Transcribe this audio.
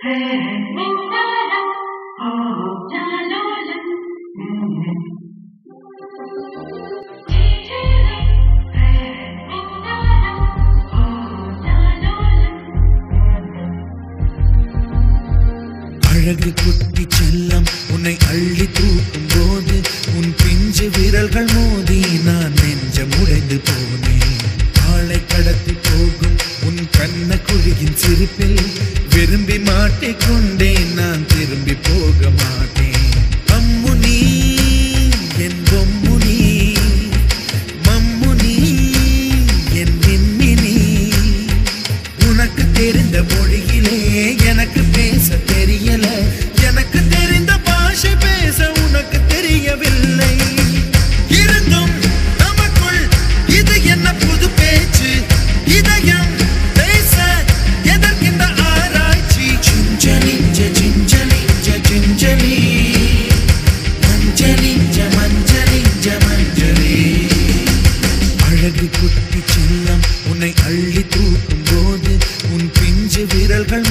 அழகு குட்டி செல்லம் உன்னை அள்ளி தூக்கும் போது உன் பிஞ்சு விரல்கள் மோதி நான் நெஞ்சம் உடைந்து போனேன். ஆளை கடத்தி போகும் உன் கண்ண குழியின் சிரிப்பில் விரும்பி மாட்டிக்கொண்டேன். நான் திரும்பி போக மாட்டேன். அம்முனி என் பொம்முனி, மம்முனி என் மின்மினி, உனக்கு தெரிந்த மொழியிலே எனக்கு பேச தெரியல, எனக்கு தெரிந்த பாஷை பேச உனக்கு தெரியவில்லை. இருந்தும் நமக்குள் இது என்ன புது பேச்சு, இதயம் பேச எதற்கின்ற ஆராய்ச்சி. Gingelly gingelly gingelly மஞ்சளி மஞ்சளி மஞ்சளி. அழகு குட்டி செல்லம் உன்னை அள்ளி தூக்கும் போது உன் பிஞ்சு விரல்கள்